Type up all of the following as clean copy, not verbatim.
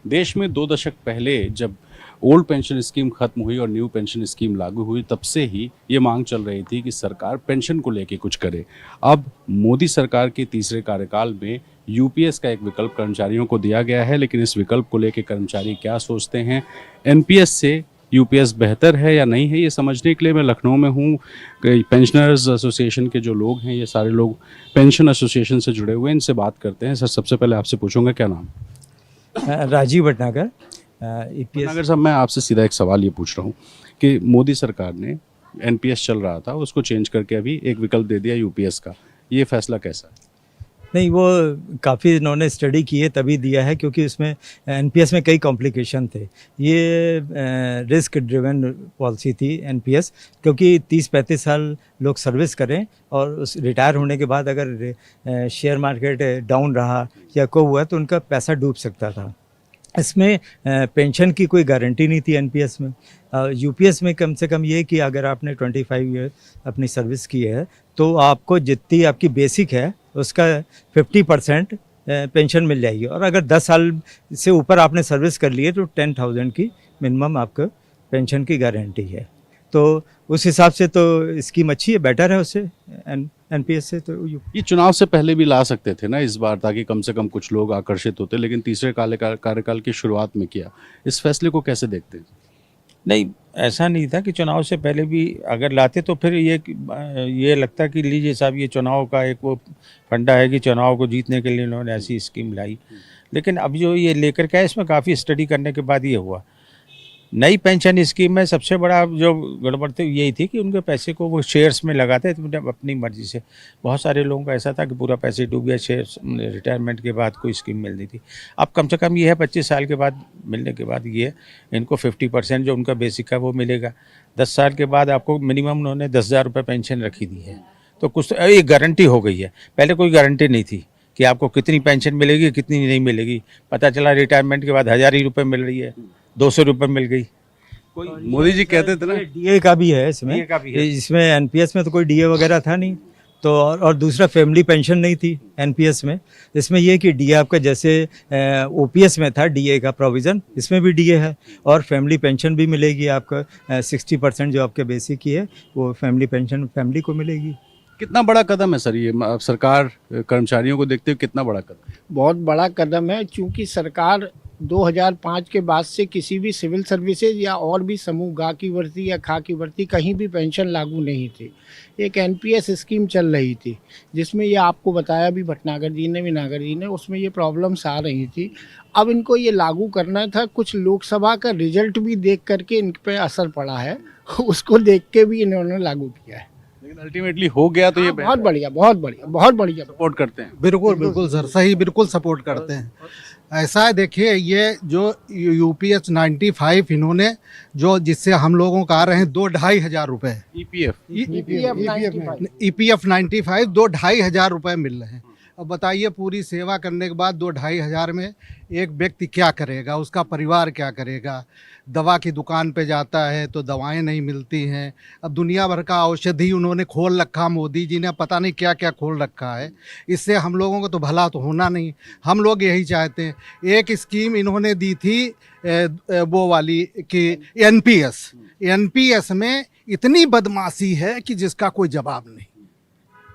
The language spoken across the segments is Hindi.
देश में 2 दशक पहले जब ओल्ड पेंशन स्कीम खत्म हुई और न्यू पेंशन स्कीम लागू हुई, तब से ही ये मांग चल रही थी कि सरकार पेंशन को लेके कुछ करे। अब मोदी सरकार के तीसरे कार्यकाल में यूपीएस का एक विकल्प कर्मचारियों को दिया गया है, लेकिन इस विकल्प को लेके कर्मचारी क्या सोचते हैं, एनपीएस से यूपीएस बेहतर है या नहीं है, ये समझने के लिए मैं लखनऊ में हूँ। पेंशनर्स एसोसिएशन के जो लोग हैं, ये सारे लोग पेंशन एसोसिएशन से जुड़े हुए हैं, इनसे बात करते हैं। सर, सबसे पहले आपसे पूछूंगा, क्या नाम? राजीव भटनागर। भटनागर साहब, मैं आपसे सीधा एक सवाल ये पूछ रहा हूँ कि मोदी सरकार ने एनपीएस चल रहा था, उसको चेंज करके अभी एक विकल्प दे दिया यूपीएस का, ये फैसला कैसा है? नहीं, वो काफ़ी इन्होंने स्टडी की है तभी दिया है, क्योंकि उसमें एनपीएस में कई कॉम्प्लिकेशन थे। ये रिस्क ड्रिवन पॉलिसी थी एनपीएस, क्योंकि 30-35 साल लोग सर्विस करें और उस रिटायर होने के बाद अगर शेयर मार्केट डाउन रहा या को हुआ तो उनका पैसा डूब सकता था। इसमें पेंशन की कोई गारंटी नहीं थी एनपीएस में। यूपीएस में कम से कम ये कि अगर आपने 25 ईयर अपनी सर्विस की है तो आपको जितनी आपकी बेसिक है उसका 50% पेंशन मिल जाएगी, और अगर 10 साल से ऊपर आपने सर्विस कर ली है तो 10,000 की मिनिमम आपको पेंशन की गारंटी है। तो उस हिसाब से तो स्कीम अच्छी है, बेटर है उससे एनपीएस से। तो ये चुनाव से पहले भी ला सकते थे ना इस बार, ताकि कम से कम कुछ लोग आकर्षित होते, लेकिन तीसरे कार्यकाल की शुरुआत में किया। इस फैसले को कैसे देखते हैं? नहीं, ऐसा नहीं था कि चुनाव से पहले भी अगर लाते तो फिर ये लगता कि लीजिए साहब, ये चुनाव का एक वो फंडा है कि चुनाव को जीतने के लिए इन्होंने ऐसी स्कीम लाई। लेकिन अब जो ये लेकर के आए, इसमें काफ़ी स्टडी करने के बाद ये हुआ। नई पेंशन स्कीम में सबसे बड़ा जो गड़बड़ थी यही थी कि उनके पैसे को वो शेयर्स में लगाते थे अपनी मर्जी से। बहुत सारे लोगों का ऐसा था कि पूरा पैसे डूब गया, शेयर्स रिटायरमेंट के बाद कोई स्कीम मिलती थी। अब कम से कम ये है 25 साल के बाद मिलने के बाद ये इनको 50% जो उनका बेसिक है वो मिलेगा। 10 साल के बाद आपको मिनिमम उन्होंने 10,000 रुपये पेंशन रखी दी है, तो कुछ एक गारंटी हो गई है। पहले कोई गारंटी नहीं थी कि आपको कितनी पेंशन मिलेगी, कितनी नहीं मिलेगी। पता चला रिटायरमेंट के बाद 1,000 ही रुपये मिल रही है, 200 रुपये मिल गई। कोई मोदी जी कहते थे ना, डीए का भी है इसमें। इसमें एनपीएस में तो कोई डीए वगैरह था नहीं, तो और दूसरा फैमिली पेंशन नहीं थी एनपीएस में। इसमें ये कि डीए आपका जैसे ओपीएस में था डीए का प्रोविज़न, इसमें भी डीए है, और फैमिली पेंशन भी मिलेगी आपका। 60% जो आपके बेसिक की है वो फैमिली पेंशन फैमिली को मिलेगी। कितना बड़ा कदम है सर ये, सरकार कर्मचारियों को देखते हुए कितना बड़ा कदम? बहुत बड़ा कदम है, क्योंकि सरकार 2005 के बाद से किसी भी सिविल सर्विसेज या और भी समूह गा की भर्ती या खा की भर्ती कहीं भी पेंशन लागू नहीं थी। एक एनपीएस स्कीम चल रही थी जिसमें ये आपको बताया भी भटनागर जी ने, विनागर जी ने, उसमें ये प्रॉब्लम्स आ रही थी। अब इनको ये लागू करना था। कुछ लोकसभा का रिजल्ट भी देख करके इन पे असर पड़ा है, उसको देख के भी इन्होंने लागू किया है। लेकिन अल्टीमेटली हो गया तो ये बहुत बढ़िया, बहुत बढ़िया, बहुत बढ़िया। सपोर्ट करते हैं। बिल्कुल सर, सही, बिल्कुल सपोर्ट करते हैं। ऐसा है, देखिए, ये जो यूपीएस 95 इन्होंने जो जिससे हम लोगों का आ रहे हैं 2-2.5 हज़ार रुपये, ईपीएफ 95 2-2.5 हज़ार रुपये मिल रहे हैं। अब बताइए, पूरी सेवा करने के बाद 2-2.5 हज़ार में एक व्यक्ति क्या करेगा, उसका परिवार क्या करेगा? दवा की दुकान पे जाता है तो दवाएं नहीं मिलती हैं। अब दुनिया भर का औषधि उन्होंने खोल रखा, मोदी जी ने पता नहीं क्या क्या खोल रखा है। इससे हम लोगों को तो भला तो होना नहीं। हम लोग यही चाहते हैं। एक स्कीम इन्होंने दी थी वो वाली कि एनपीएस में इतनी बदमाशी है कि जिसका कोई जवाब नहीं।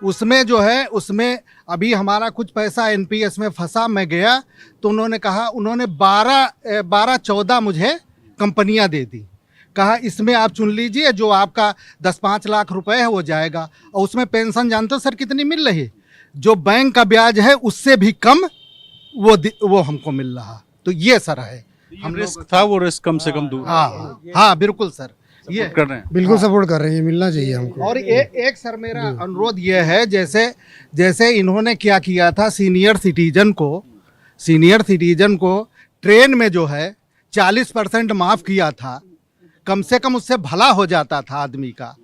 उसमें जो है, उसमें अभी हमारा कुछ पैसा एनपीएस में फंसा। मैं गया तो उन्होंने कहा, उन्होंने 12-14 मुझे कंपनियां दे दी। कहा इसमें आप चुन लीजिए, जो आपका 10-5 लाख रुपए है वो जाएगा। और उसमें पेंशन जानते हो सर कितनी मिल रही है? जो बैंक का ब्याज है उससे भी कम वो हमको मिल रहा। तो ये सर है, हम रिस्क था, वो रिस्क कम से कम दूर। हाँ बिल्कुल सर, ये कर रहे हैं। बिल्कुल सपोर्ट कर रहे हैं, मिलना चाहिए हमको। और एक सर मेरा अनुरोध ये है, जैसे इन्होंने क्या किया था, सीनियर सिटीजन को ट्रेन में जो है 40% माफ़ किया था। कम से कम उससे भला हो जाता था आदमी का,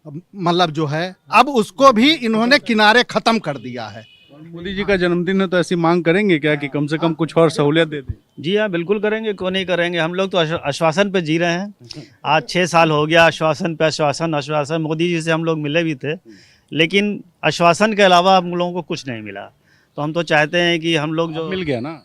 मतलब जो है। अब उसको भी इन्होंने किनारे ख़त्म कर दिया है। मोदी जी का जन्मदिन है तो ऐसी मांग करेंगे क्या कि कम से कम कुछ और सहूलियत दे दें? जी हाँ, बिल्कुल करेंगे, क्यों नहीं करेंगे। हम लोग तो आश्वासन पे जी रहे हैं। आज 6 साल हो गया आश्वासन पे आश्वासन। मोदी जी से हम लोग मिले भी थे, लेकिन आश्वासन के अलावा हम लोगों को कुछ नहीं मिला। तो हम तो चाहते हैं कि हम लोग जो मिल गया ना,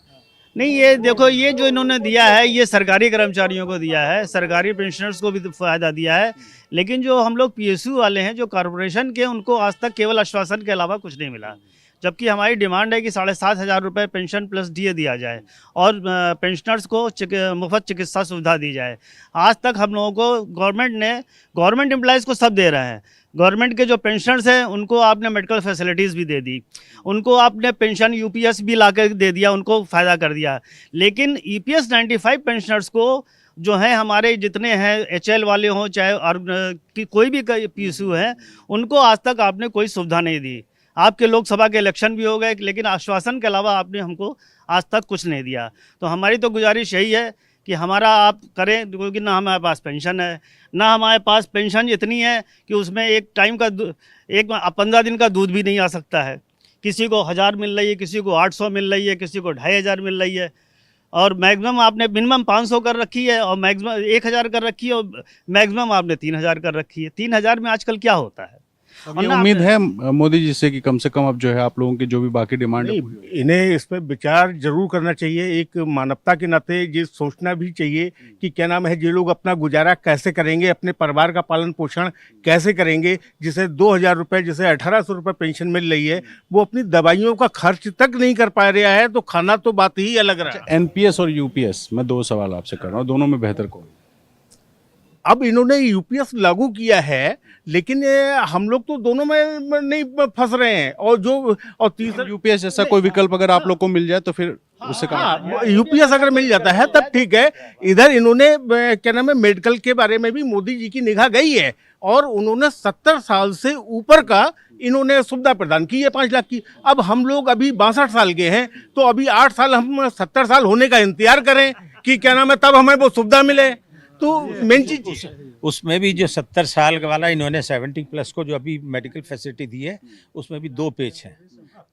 नहीं, ये देखो, ये जो इन्होंने दिया है ये सरकारी कर्मचारियों को दिया है, सरकारी पेंशनर्स को भी तो फायदा दिया है, लेकिन जो हम लोग पीएसयू वाले हैं, जो कॉरपोरेशन के, उनको आज तक केवल आश्वासन के अलावा कुछ नहीं मिला। जबकि हमारी डिमांड है कि 7,500 रुपये पेंशन प्लस डीए दिया जाए और पेंशनर्स को मुफ्त चिकित्सा सुविधा दी जाए। आज तक हम लोगों को गवर्नमेंट एम्प्लॉयज़ को सब दे रहे हैं। गवर्नमेंट के जो पेंशनर्स हैं उनको आपने मेडिकल फैसिलिटीज़ भी दे दी, उनको आपने पेंशन यूपीएस भी ला कर दे दिया, उनको फ़ायदा कर दिया। लेकिन ईपीएस 95 पेंशनर्स को जो हैं, हमारे जितने हैं एचएल वाले हों चाहे और कोई भी पीएसयू हैं, उनको आज तक आपने कोई सुविधा नहीं दी। आपके लोकसभा के इलेक्शन भी हो गए, लेकिन आश्वासन के अलावा आपने हमको आज तक कुछ नहीं दिया। तो हमारी तो गुजारिश यही है कि हमारा आप करें, क्योंकि ना हमारे पास पेंशन है, ना हमारे पास पेंशन इतनी है कि उसमें एक टाइम का 15 दिन का दूध भी नहीं आ सकता है। किसी को 1000 मिल रही है, किसी को 800 मिल रही है, किसी को 2500 मिल रही है, और मैक्सिमम आपने मिनिमम 500 कर रखी है और मैक्सिमम 1000 कर रखी है और मैक्सिमम आपने 3000 कर रखी है। 3000 में आजकल क्या होता है? ये उम्मीद है मोदी जी से कि कम से कम अब जो है आप लोगों की जो भी बाकी डिमांड है इन्हें इस पर विचार जरूर करना चाहिए। एक मानवता के नाते ये सोचना भी चाहिए कि क्या नाम है, ये लोग अपना गुजारा कैसे करेंगे, अपने परिवार का पालन पोषण कैसे करेंगे। जिसे 2000 रुपये, जिसे 1800 रुपये पेंशन मिल रही है, वो अपनी दवाइयों का खर्च तक नहीं कर पा रहा है, तो खाना तो बात ही अलग रहा है। एनपीएस और यूपीएस, मैं 2 सवाल आपसे कर रहा हूँ, दोनों में बेहतर कौन? अब इन्होंने यूपीएस लागू किया है, लेकिन हम लोग तो दोनों में नहीं फंस रहे हैं। और तीसरा यूपीएस जैसा कोई विकल्प अगर आप लोग को मिल जाए तो फिर उससे हाँ, यूपीएस अगर मिल जाता है तब ठीक है। इधर इन्होंने क्या नाम है, मेडिकल के बारे में भी मोदी जी की निगाह गई है और उन्होंने 70 साल से ऊपर का इन्होंने सुविधा प्रदान की है 5 लाख की। अब हम लोग अभी 62 साल के हैं, तो अभी 8 साल हम 70 साल होने का इंतजार करें कि क्या नाम है तब हमें वो सुविधा मिले। तो मेन चीज उसमें भी जो 70 साल वाला इन्होंने 70 प्लस को जो अभी मेडिकल फैसिलिटी दी है, उसमें भी 2 पेज हैं।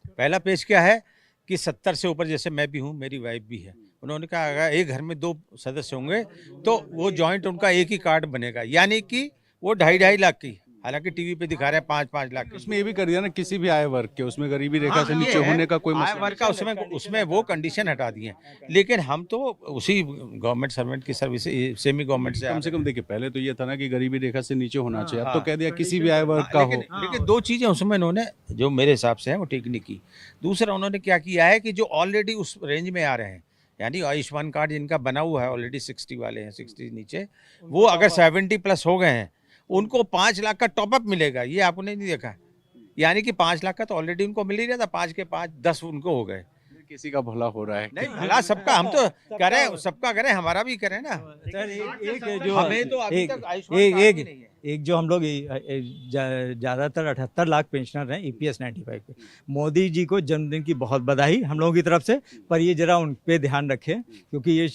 पहला पेज क्या है कि 70 से ऊपर, जैसे मैं भी हूँ, मेरी वाइफ भी है, उन्होंने कहा अगर एक घर में 2 सदस्य होंगे तो वो जॉइंट उनका एक ही कार्ड बनेगा, यानी कि वो 2.5 लाख की, हालांकि टीवी पे दिखा रहे हैं 5-5 लाख की। उसमें ये भी कर दिया ना, किसी भी आय वर्ग के, उसमें गरीबी रेखा से नीचे होने का कोई आय मसला वर्ग का उसमें वो कंडीशन हटा दिए। लेकिन हम तो उसी गवर्नमेंट सर्वेंट की सर्विस सेमी गवर्नमेंट से कम से कम देखिए, पहले तो ये था ना कि गरीबी रेखा से नीचे होना चाहिए, अब तो हाँ, कह दिया किसी भी आय वर्ग का हो। लेकिन 2 चीजें उसमें इन्होंने जो मेरे हिसाब से है वो ठीक नहीं की। दूसरा उन्होंने क्या किया है कि जो ऑलरेडी उस रेंज में आ रहे हैं, यानी आयुष्मान कार्ड जिनका बना हुआ है ऑलरेडी 60 वाले हैं, 60 नीचे, वो अगर 70 प्लस हो गए हैं, उनको 5 लाख का टॉपअप मिलेगा। ये आपने नहीं देखा, यानी कि 5 लाख का तो ऑलरेडी उनको मिल ही रहा था, 5 के 5 10 उनको हो गए। किसी का भला हो रहा है नहीं, भला सबका, हम तो करें, सबका करें, हमारा भी करें ना। सर, एक जो हमें तो अभी एक तक आयुष्मान कार्ड भी नहीं है। एक जो हम लोग ज़्यादातर 78 लाख पेंशनर हैं ईपीएस 95 पे, मोदी जी को जन्मदिन की बहुत बधाई हम लोगों की तरफ से। पर ये जरा उन पे ध्यान रखें, क्योंकि ये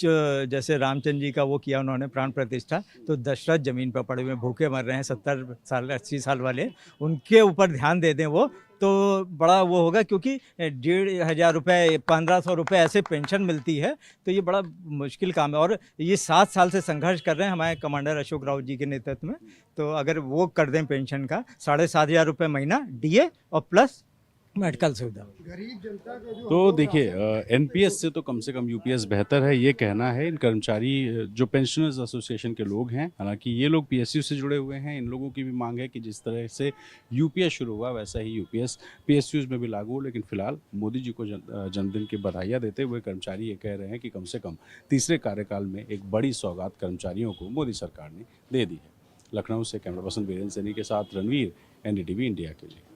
जैसे रामचंद्र जी का वो किया उन्होंने प्राण प्रतिष्ठा, तो दशरथ जमीन पर पड़े हुए भूखे मर रहे हैं 70 साल 80 साल वाले, उनके ऊपर ध्यान दे दें वो तो बड़ा वो होगा। क्योंकि 1500 रुपये 1500 रुपये ऐसे पेंशन मिलती है, तो ये बड़ा मुश्किल काम है। और ये 7 साल से संघर्ष कर रहे हैं हमारे कमांडर अशोक राउत जी के नेतृत्व में। तो अगर वो कर दें पेंशन का 7,500 रुपये महीना डीए और प्लस मेडिकल सुविधा। तो देखिए, एनपीएस से तो कम यूपीएस बेहतर है, ये कहना है इन कर्मचारी जो पेंशनर्स एसोसिएशन के लोग हैं। हालांकि ये लोग पीएसयू से जुड़े हुए हैं, इन लोगों की भी मांग है कि जिस तरह से यूपीएस शुरू हुआ वैसा ही यूपीएस पीएसयूज में भी लागू हो। लेकिन फिलहाल मोदी जी को जन्मदिन की बधाइयाँ देते हुए कर्मचारी ये कह रहे हैं कि कम से कम तीसरे कार्यकाल में एक बड़ी सौगात कर्मचारियों को मोदी सरकार ने दे दी है। लखनऊ से कैमरा पर्सन वीरेंद्र सैनी के साथ रणवीर, एनडीटीवी इंडिया के लिए।